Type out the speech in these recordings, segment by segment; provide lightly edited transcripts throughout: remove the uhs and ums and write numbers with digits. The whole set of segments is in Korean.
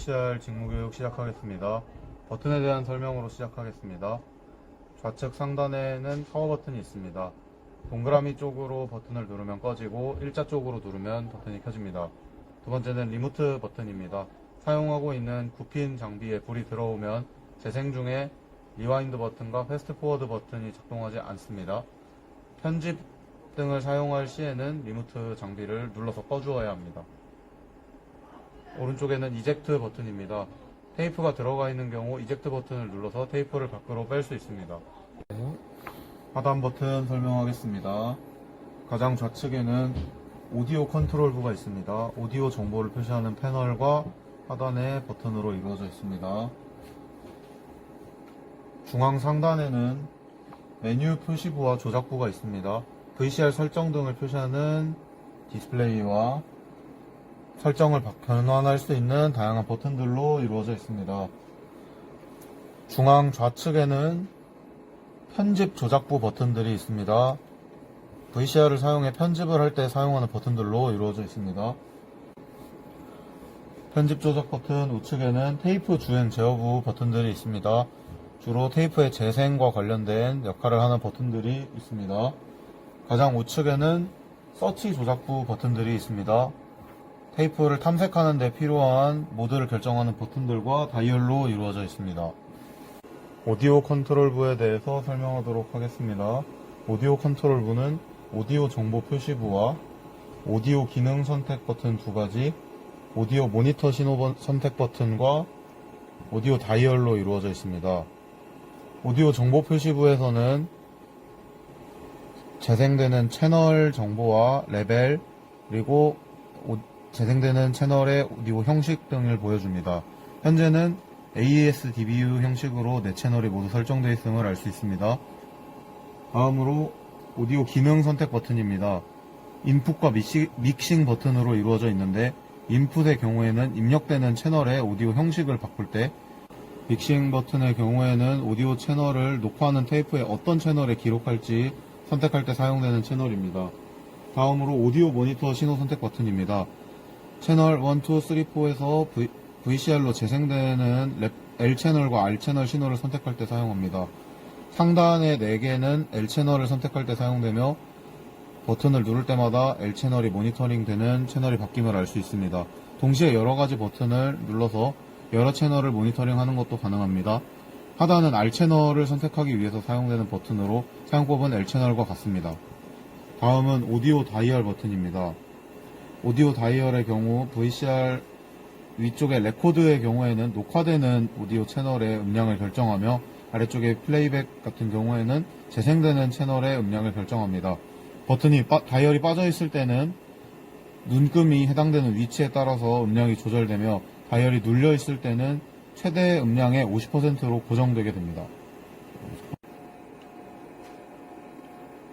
VCR 직무교육 시작하겠습니다. 버튼에 대한 설명으로 시작하겠습니다. 좌측 상단에는 파워 버튼이 있습니다. 동그라미 쪽으로 버튼을 누르면 꺼지고 일자 쪽으로 누르면 버튼이 켜집니다. 두 번째는 리모트 버튼입니다. 사용하고 있는 9핀 장비에 불이 들어오면 재생 중에 리와인드 버튼과 패스트 포워드 버튼이 작동하지 않습니다. 편집 등을 사용할 시에는 리모트 장비를 눌러서 꺼주어야 합니다. 오른쪽에는 이젝트 버튼입니다. 테이프가 들어가 있는 경우 이젝트 버튼을 눌러서 테이프를 밖으로 뺄 수 있습니다. 하단 버튼 설명하겠습니다. 가장 좌측에는 오디오 컨트롤부가 있습니다. 오디오 정보를 표시하는 패널과 하단의 버튼으로 이루어져 있습니다. 중앙 상단에는 메뉴 표시부와 조작부가 있습니다. VCR 설정 등을 표시하는 디스플레이와 설정을 변환할 수 있는 다양한 버튼들로 이루어져 있습니다. 중앙 좌측에는 편집 조작부 버튼들이 있습니다. VCR을 사용해 편집을 할 때 사용하는 버튼들로 이루어져 있습니다. 편집 조작 버튼 우측에는 테이프 주행 제어부 버튼들이 있습니다. 주로 테이프의 재생과 관련된 역할을 하는 버튼들이 있습니다. 가장 우측에는 서치 조작부 버튼들이 있습니다. 테이프를 탐색하는 데 필요한 모드를 결정하는 버튼들과 다이얼로 이루어져 있습니다. 오디오 컨트롤부에 대해서 설명하도록 하겠습니다. 오디오 컨트롤부는 오디오 정보 표시부와 오디오 기능 선택 버튼 두 가지, 오디오 모니터 신호 선택 버튼과 오디오 다이얼로 이루어져 있습니다. 오디오 정보 표시부에서는 재생되는 채널 정보와 레벨, 그리고 재생되는 채널의 오디오 형식 등을 보여줍니다. 현재는 AES-DBU 형식으로 네 채널이 모두 설정되어 있음을 알 수 있습니다. 다음으로 오디오 기능 선택 버튼입니다. 인풋과 믹싱 버튼으로 이루어져 있는데 인풋의 경우에는 입력되는 채널의 오디오 형식을 바꿀 때, 믹싱 버튼의 경우에는 오디오 채널을 녹화하는 테이프의 어떤 채널에 기록할지 선택할 때 사용되는 채널입니다. 다음으로 오디오 모니터 신호 선택 버튼입니다. 채널 1, 2, 3, 4에서 VCR로 재생되는 L채널과 R채널 신호를 선택할 때 사용합니다. 상단의 4개는 L채널을 선택할 때 사용되며 버튼을 누를 때마다 L채널이 모니터링 되는 채널이 바뀜을 알 수 있습니다. 동시에 여러가지 버튼을 눌러서 여러 채널을 모니터링 하는 것도 가능합니다. 하단은 R채널을 선택하기 위해서 사용되는 버튼으로 사용법은 L채널과 같습니다. 다음은 오디오 다이얼 버튼입니다. 오디오 다이얼의 경우 VCR 위쪽의 레코드의 경우에는 녹화되는 오디오 채널의 음량을 결정하며 아래쪽에 플레이백 같은 경우에는 재생되는 채널의 음량을 결정합니다. 버튼이 다이얼이 빠져 있을 때는 눈금이 해당되는 위치에 따라서 음량이 조절되며 다이얼이 눌려 있을 때는 최대 음량의 50%로 고정되게 됩니다.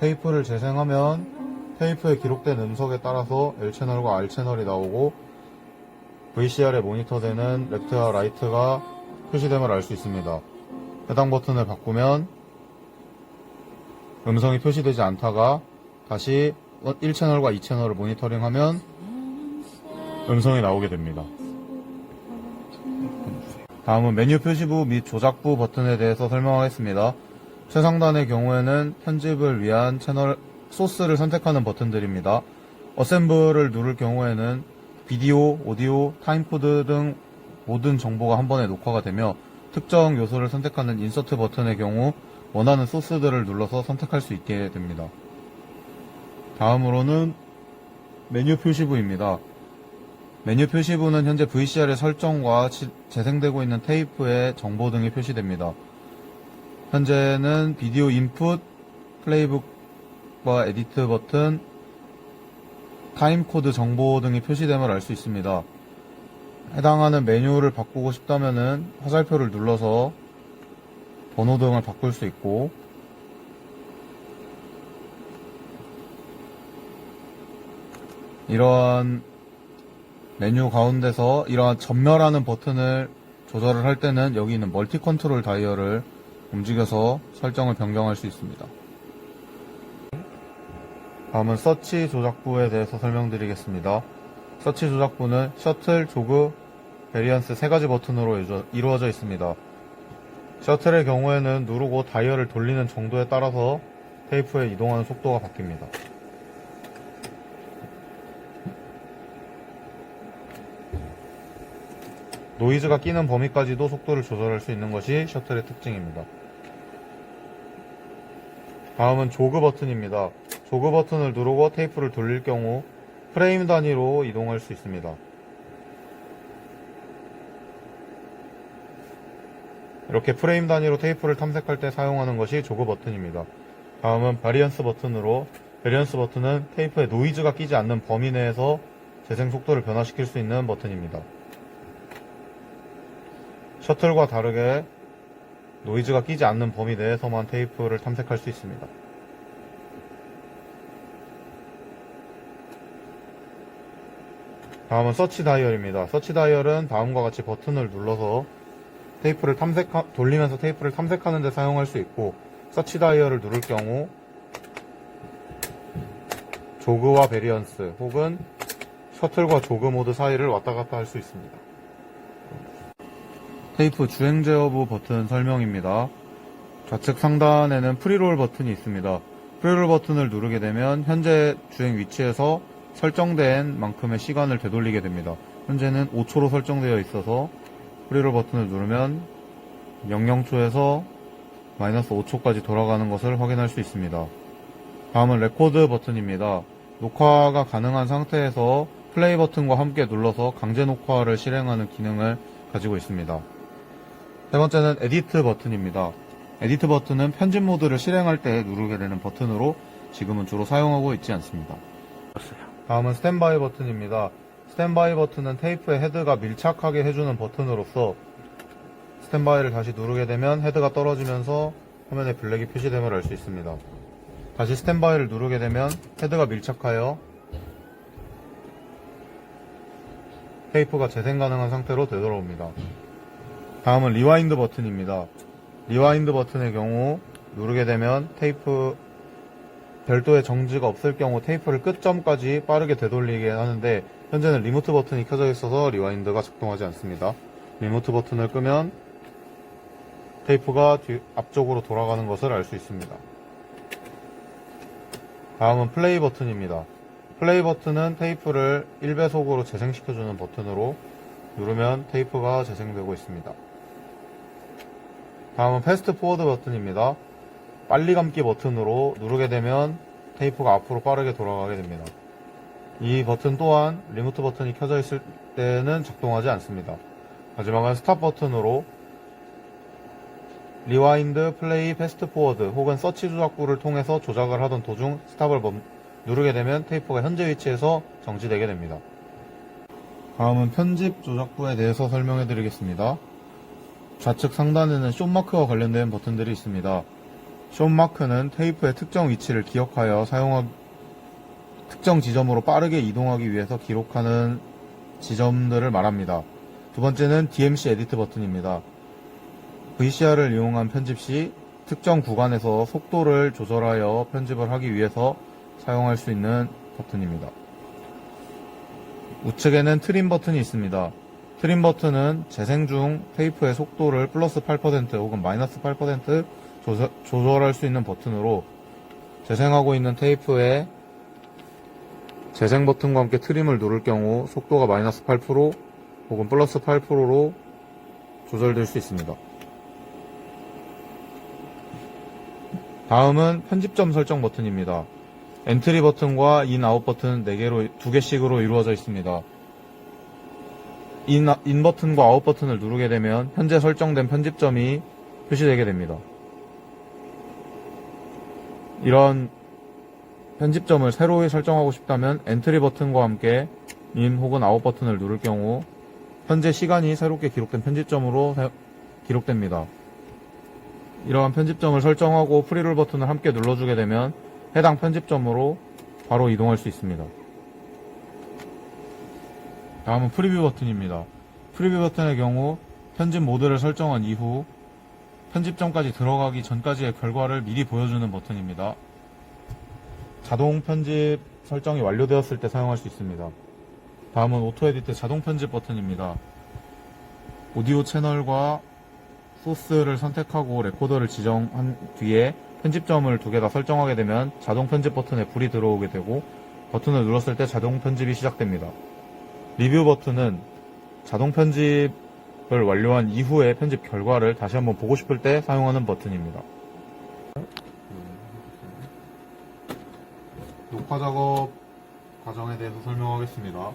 테이프를 재생하면 테이프에 기록된 음석에 따라서 L채널과 R채널이 나오고 VCR에 모니터되는 레프트와 라이트가 표시됨을 알 수 있습니다. 해당 버튼을 바꾸면 음성이 표시되지 않다가 다시 1채널과 2채널을 모니터링하면 음성이 나오게 됩니다. 다음은 메뉴 표시부 및 조작부 버튼에 대해서 설명하겠습니다. 최상단의 경우에는 편집을 위한 채널 소스를 선택하는 버튼들입니다. 어셈블을 누를 경우에는 비디오, 오디오, 타임코드 등 모든 정보가 한 번에 녹화가 되며 특정 요소를 선택하는 인서트 버튼의 경우 원하는 소스들을 눌러서 선택할 수 있게 됩니다. 다음으로는 메뉴 표시부입니다. 메뉴 표시부는 현재 VCR의 설정과 재생되고 있는 테이프의 정보 등이 표시됩니다. 현재는 비디오 인풋, 플레이북과 에디트 버튼, 타임코드 정보 등이 표시됨을 알 수 있습니다. 해당하는 메뉴를 바꾸고 싶다면 화살표를 눌러서 번호 등을 바꿀 수 있고, 이러한 메뉴 가운데서 이러한 전멸하는 버튼을 조절을 할 때는 여기 있는 멀티 컨트롤 다이얼을 움직여서 설정을 변경할 수 있습니다. 다음은 서치 조작부에 대해서 설명드리겠습니다. 서치 조작부는 셔틀, 조그, 베리언스 3가지 버튼으로 이루어져 있습니다. 셔틀의 경우에는 누르고 다이얼을 돌리는 정도에 따라서 테이프의 이동하는 속도가 바뀝니다. 노이즈가 끼는 범위까지도 속도를 조절할 수 있는 것이 셔틀의 특징입니다. 다음은 조그 버튼입니다. 조그 버튼을 누르고 테이프를 돌릴 경우 프레임 단위로 이동할 수 있습니다. 이렇게 프레임 단위로 테이프를 탐색할 때 사용하는 것이 조그 버튼입니다. 다음은 바리언스 버튼으로, 베리언스 버튼은 테이프에 노이즈가 끼지 않는 범위 내에서 재생 속도를 변화시킬 수 있는 버튼입니다. 셔틀과 다르게 노이즈가 끼지 않는 범위 내에서만 테이프를 탐색할 수 있습니다. 다음은 서치 다이얼입니다. 서치 다이얼은 다음과 같이 버튼을 눌러서 테이프를 돌리면서 테이프를 탐색하는 데 사용할 수 있고, 서치 다이얼을 누를 경우 조그와 베리언스 혹은 셔틀과 조그 모드 사이를 왔다 갔다 할 수 있습니다. 테이프 주행 제어부 버튼 설명입니다. 좌측 상단에는 프리롤 버튼이 있습니다. 프리롤 버튼을 누르게 되면 현재 주행 위치에서 설정된 만큼의 시간을 되돌리게 됩니다. 현재는 5초로 설정되어 있어서 프리롤 버튼을 누르면 00초에서 마이너스 5초까지 돌아가는 것을 확인할 수 있습니다. 다음은 레코드 버튼입니다. 녹화가 가능한 상태에서 플레이 버튼과 함께 눌러서 강제 녹화를 실행하는 기능을 가지고 있습니다. 세 번째는 에디트 버튼입니다. 에디트 버튼은 편집 모드를 실행할 때 누르게 되는 버튼으로 지금은 주로 사용하고 있지 않습니다. 다음은 스탠바이 버튼입니다. 스탠바이 버튼은 테이프의 헤드가 밀착하게 해주는 버튼으로서 스탠바이를 다시 누르게 되면 헤드가 떨어지면서 화면에 블랙이 표시됨을 알 수 있습니다. 다시 스탠바이를 누르게 되면 헤드가 밀착하여 테이프가 재생 가능한 상태로 되돌아옵니다. 다음은 리와인드 버튼입니다. 리와인드 버튼의 경우 누르게 되면 테이프 별도의 정지가 없을 경우 테이프를 끝점까지 빠르게 되돌리게 하는데, 현재는 리모트 버튼이 켜져 있어서 리와인드가 작동하지 않습니다. 리모트 버튼을 끄면 테이프가 앞쪽으로 돌아가는 것을 알 수 있습니다. 다음은 플레이 버튼입니다. 플레이 버튼은 테이프를 1배속으로 재생시켜주는 버튼으로 누르면 테이프가 재생되고 있습니다. 다음은 패스트 포워드 버튼입니다. 빨리 감기 버튼으로 누르게 되면 테이프가 앞으로 빠르게 돌아가게 됩니다. 이 버튼 또한 리모트 버튼이 켜져 있을 때는 작동하지 않습니다. 마지막은 스탑 버튼으로 리와인드, 플레이, 패스트 포워드 혹은 서치 조작구를 통해서 조작을 하던 도중 스탑을 누르게 되면 테이프가 현재 위치에서 정지되게 됩니다. 다음은 편집 조작부에 대해서 설명해 드리겠습니다. 좌측 상단에는 숏마크와 관련된 버튼들이 있습니다. 숏마크는 테이프의 특정 위치를 기억하여 특정 지점으로 빠르게 이동하기 위해서 기록하는 지점들을 말합니다. 두 번째는 DMC 에디트 버튼입니다. VCR을 이용한 편집 시 특정 구간에서 속도를 조절하여 편집을 하기 위해서 사용할 수 있는 버튼입니다. 우측에는 트림 버튼이 있습니다. 트림 버튼은 재생 중 테이프의 속도를 플러스 8% 혹은 마이너스 8% 조절할 수 있는 버튼으로 재생하고 있는 테이프의 재생 버튼과 함께 트림을 누를 경우 속도가 마이너스 8% 혹은 플러스 8%로 조절될 수 있습니다. 다음은 편집점 설정 버튼입니다. 엔트리 버튼과 인, 아웃 버튼 2개씩으로 이루어져 있습니다. 인 버튼과 아웃 버튼을 누르게 되면 현재 설정된 편집점이 표시되게 됩니다. 이런 편집점을 새로 설정하고 싶다면 엔트리 버튼과 함께 인 혹은 아웃 버튼을 누를 경우 현재 시간이 새롭게 기록된 편집점으로 기록됩니다. 이러한 편집점을 설정하고 프리롤 버튼을 함께 눌러주게 되면 해당 편집점으로 바로 이동할 수 있습니다. 다음은 프리뷰 버튼입니다. 프리뷰 버튼의 경우 편집 모드를 설정한 이후 편집점까지 들어가기 전까지의 결과를 미리 보여주는 버튼입니다. 자동 편집 설정이 완료되었을 때 사용할 수 있습니다. 다음은 오토 에디트 자동 편집 버튼입니다. 오디오 채널과 소스를 선택하고 레코더를 지정한 뒤에 편집점을 두 개 다 설정하게 되면 자동 편집 버튼에 불이 들어오게 되고 버튼을 눌렀을 때 자동 편집이 시작됩니다. 리뷰 버튼은 자동 편집을 완료한 이후에 편집 결과를 다시 한번 보고 싶을 때 사용하는 버튼입니다. 녹화 작업 과정에 대해서 설명하겠습니다.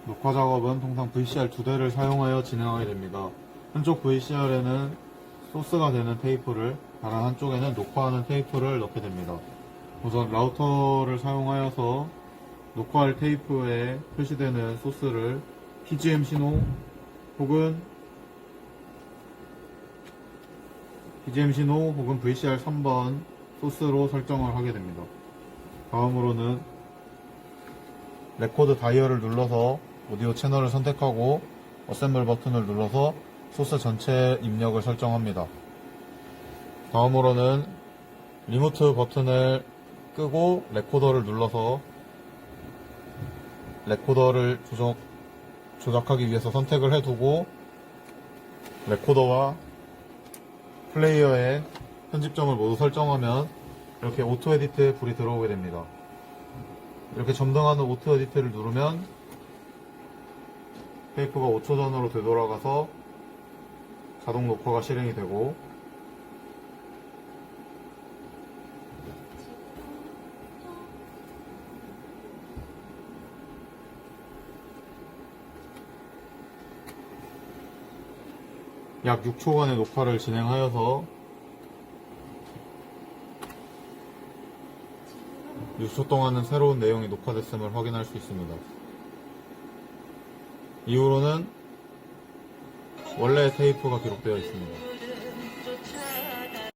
녹화 작업은 통상 VCR 2대를 사용하여 진행하게 됩니다. 한쪽 VCR에는 소스가 되는 테이프를, 다른 한쪽에는 녹화하는 테이프를 넣게 됩니다. 우선 라우터를 사용하여서 녹화할 테이프에 표시되는 소스를 PGM 신호 혹은 VCR 3번 소스로 설정을 하게 됩니다. 다음으로는 레코드 다이얼을 눌러서 오디오 채널을 선택하고 어셈블 버튼을 눌러서 소스 전체 입력을 설정합니다. 다음으로는 리모트 버튼을 끄고 레코더를 눌러서 레코더를 조작하기 위해서 선택을 해두고 레코더와 플레이어의 편집점을 모두 설정하면 이렇게 오토 에디트에 불이 들어오게 됩니다. 이렇게 점등하는 오토 에디트를 누르면 테이프가 5초 전으로 되돌아가서 자동 녹화가 실행이 되고 약 6초간의 녹화를 진행하여서 6초 동안은 새로운 내용이 녹화됐음을 확인할 수 있습니다. 이후로는 원래의 테이프가 기록되어 있습니다.